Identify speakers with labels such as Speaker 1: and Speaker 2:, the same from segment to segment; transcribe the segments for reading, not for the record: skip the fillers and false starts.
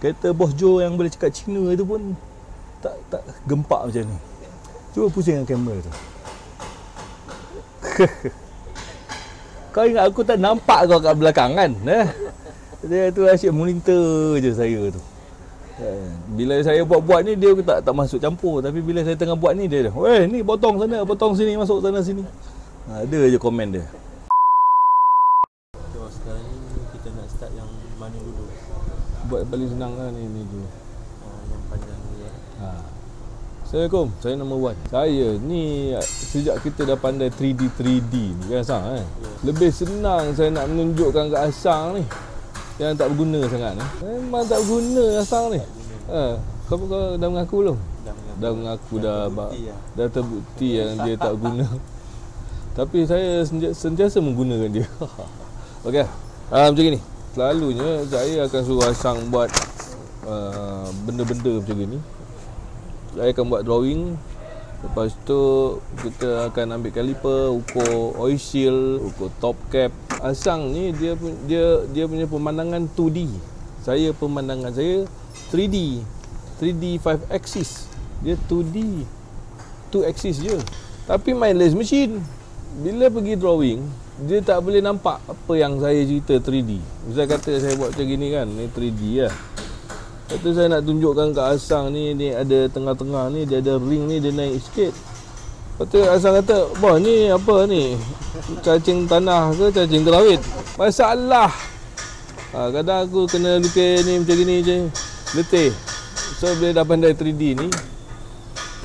Speaker 1: Kereta Bos Joe yang boleh cakap Cina tu pun tak gempak macam ni. Cuba pusingkan kamera tu. Kau ingat aku tak nampak kau kat belakang kan? Dia tu asyik monitor je saya tu. Bila saya buat-buat ni dia tak masuk campur, tapi bila saya tengah buat ni dia dah, "Weh, ni potong sana, potong sini, masuk sana sini." Ada je komen dia.
Speaker 2: So sekarang ni kita nak start yang mana dulu?
Speaker 1: Buat paling senang lah ni dulu.
Speaker 2: Yang panjang ni ya.
Speaker 1: Assalamualaikum, saya nama Wan. Saya ni sejak kita dah pandai 3D ni kan Asang kan? Lebih senang saya nak menunjukkan kat Asang ni yang tak berguna sangat ni. Memang tak berguna Asang ni. Kau dah mengaku belum? Dah mengaku dah terbukti yang dia tak guna. Tapi saya sentiasa menggunakan dia. Okey. Macam ni. Selalunya saya akan suruh Asang buat benda-benda macam ni. Saya akan buat drawing. Lepas tu kita akan ambil kaliper, ukur oil seal, ukur top cap. Asang ni dia punya pemandangan 2D. Saya pemandangan saya 3D 5 axis. Dia 2D 2 axis je. Tapi main laser machine, bila pergi drawing, dia tak boleh nampak apa yang saya cerita 3D. Misal kata saya buat macam gini kan, ni 3D lah. Lepas tu saya nak tunjukkan kat Asang ni ada tengah-tengah ni, dia ada ring ni, dia naik sikit. Lepas tu Asang kata, "Boh, ni apa ni? Cacing tanah ke cacing kerawit?" Masalah. Kadang aku kena lukis ni macam gini je, letih. So bila dah pandai 3D ni,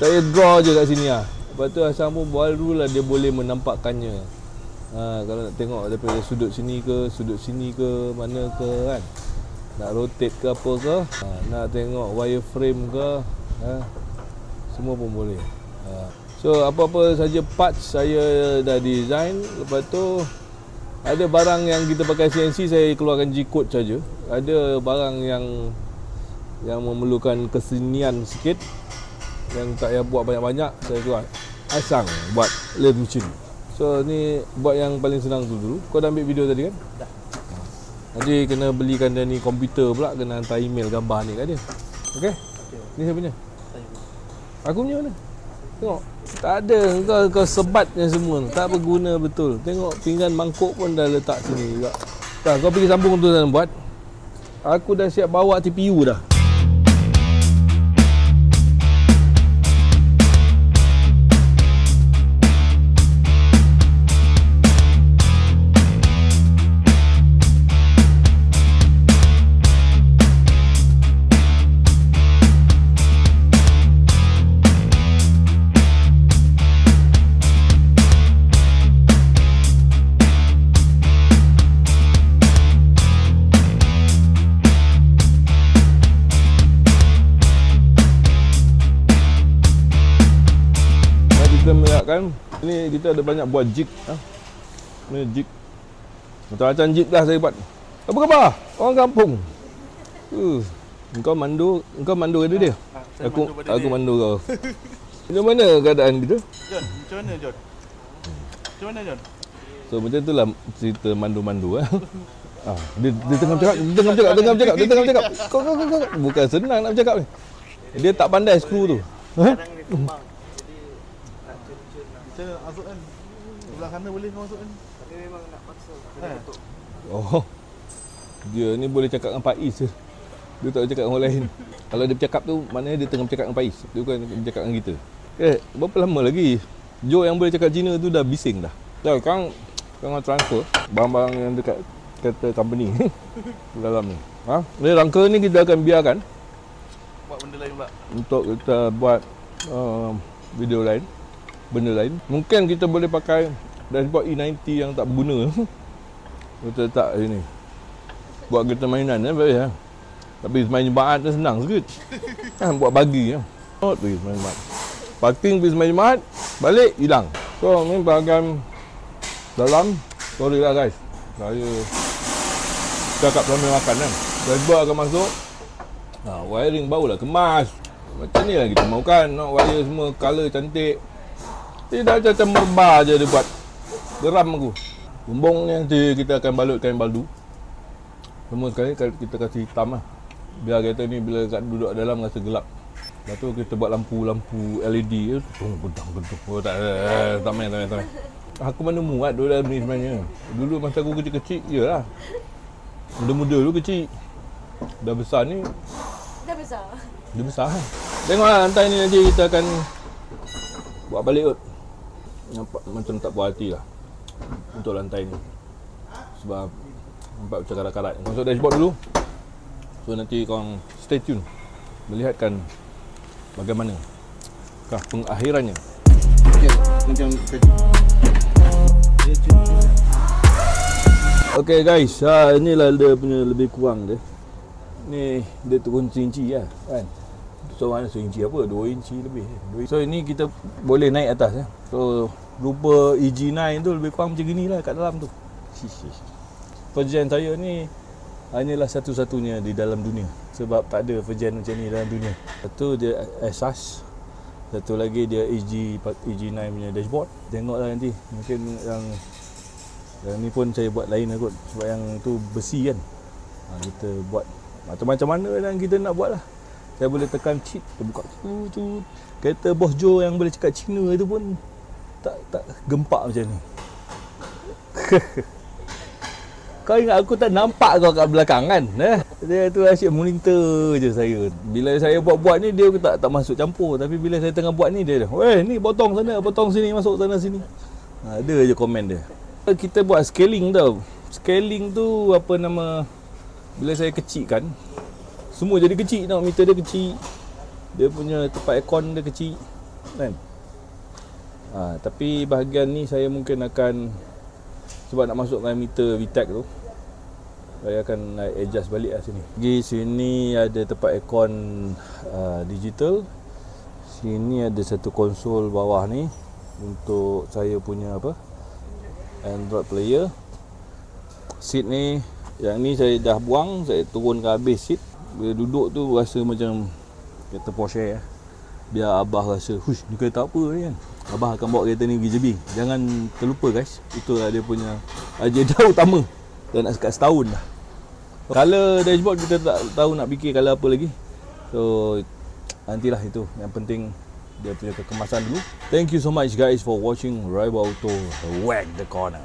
Speaker 1: saya draw je kat sini lah. Lepas tu Asang pun barulah dia boleh menampakkannya. Kalau nak tengok daripada sudut sini ke, mana ke kan, nak rotate ke apa ke, nak tengok wireframe ke, semua pun boleh. So apa-apa saja parts saya dah design. Lepas tu ada barang yang kita pakai CNC, saya keluarkan G-code saja. Ada barang yang memerlukan kesenian sikit, yang tak payah buat banyak-banyak, saya suruh Asang buat laser machine. So ni buat yang paling senang tu dulu. Kau dah ambil video tadi kan?
Speaker 2: Dah.
Speaker 1: Nanti kena belikan dia ni komputer pula, kena hantar email gambar ni kat dia. Okey? Ni saya punya. Aku punya mana? Tengok. Tak ada, kau sebatnya semua. Tak berguna betul. Tengok pinggan mangkuk pun dah letak sini juga. Dah, kau pergi sambung tu dan buat. Aku dah siap bawa TPU dah. Kan ni kita ada banyak buat jig. Ni jig macam-macam jig lah saya buat. Apa khabar orang kampung? Engkau mandu ada dia? Aku mandu kau. Macam mana keadaan kita?
Speaker 2: John, macam mana John? Macam mana John?
Speaker 1: So macam itulah cerita mandu-mandu dia tengah bercakap. Kau bukan senang nak bercakap ni. Dia tak pandai skru tu.
Speaker 2: Sekarang dia kembang. Kita masuk kan, sebelah kanan boleh kau masuk kan. Tapi memang nak paksa kena tutup.
Speaker 1: Dia ni boleh cakap dengan Pak Is je. Dia tak boleh cakap dengan orang lain. Kalau dia bercakap tu, maknanya dia tengah bercakap dengan Pak Is. Dia bukan bercakap dengan kita. Berapa lama lagi Joe yang boleh cakap Cina tu dah bising dah. Sekarang transfer barang-barang yang dekat kereta company dalam ni. Ni rangka ni kita akan biarkan
Speaker 2: buat benda lain pula.
Speaker 1: untuk kita buat video lain, benda lain. Mungkin kita boleh pakai dashboard E90 yang tak berguna. Kita letak sini. Buat kereta mainan baik. Tapi main jemaat tu senang sikit. Buat bagi pergi main jemaat. Parking pergi main jemaat, balik hilang. So ni bahagian dalam. Sorry lah guys, saya cakap sambil makan kan. Dashboard akan masuk. Wiring barulah kemas. Macam ni lah kita mahukan. Nak wire semua colour cantik. Tidak macam merba je dia buat. Geram aku. Bumbung ni nanti kita akan balut kain baldu. Semua sekali kita kasih hitam lah. Biar kereta ni bila kat duduk dalam rasa gelap. Lepas tu kita buat lampu LED tu gedang-gedung. Oh tak main. Aku mana muat duduk dalam ni sebenarnya. Dulu masa aku kecil-kecil, iyalah. Muda-muda dulu kecil. Dah besar ni. Dah besar. Tengoklah lantai ni nanti kita akan buat balik kot. Nampak macam tak puas hati lah untuk lantai ni. Sebab nampak macam karat-karat. Masuk dashboard dulu. So nanti korang stay tune melihatkan bagaimana kah pengakhirannya.
Speaker 2: Okay, macam
Speaker 1: Okay guys, inilah dia punya lebih kurang dia. Ni dia turun seinci lah kan. So mana seinci apa? 2 inci lebih. So ini kita boleh naik atas ya. So rupa EG9 tu lebih kurang macam gini lah kat dalam tu. Vergen saya ni hanyalah satu-satunya di dalam dunia. Sebab tak ada vergen macam ni dalam dunia. Satu dia Esas, satu lagi dia EG9 punya dashboard. Tengoklah nanti. Mungkin yang ni pun saya buat lain lah kot. Sebab yang tu besi kan. Kita buat macam-macam mana yang kita nak buat lah. Saya boleh tekan cheat, kita buka tu. Kereta Bos Joe yang boleh cakap Cina tu pun tak gempak macam ni. Kau ingat aku tak nampak kau kat belakang kan? Dia tu asyik monitor je saya. Bila saya buat-buat ni dia tak masuk campur. Tapi bila saya tengah buat ni dia weh ni potong sana, potong sini, masuk sana sini. Ada je komen dia. Kita buat scaling tau. Scaling tu apa nama, bila saya kecilkan semua jadi kecil tau. Meter dia kecil. Dia punya tempat aircon dia kecil kan. Tapi bahagian ni saya mungkin akan, sebab nak masukkan meter VTEC tu, saya akan adjust balik lah sini. Di sini ada tempat aircon digital. Sini ada satu konsol bawah ni untuk saya punya Android player. Seat ni, yang ni saya dah buang, saya turunkan habis seat. Bila duduk tu rasa macam kereta Porsche Biar abah rasa, hush, ni kereta apa ni kan. Abah akan bawa kereta ni pergi JB. Jangan terlupa guys, itulah dia punya agenda utama. Dah nak sekat setahun dah. Color dashboard kita tak tahu nak fikir color apa lagi. So nantilah itu. Yang penting dia punya kekemasan dulu. Thank you so much guys for watching Raiba Auto Wag the Corner.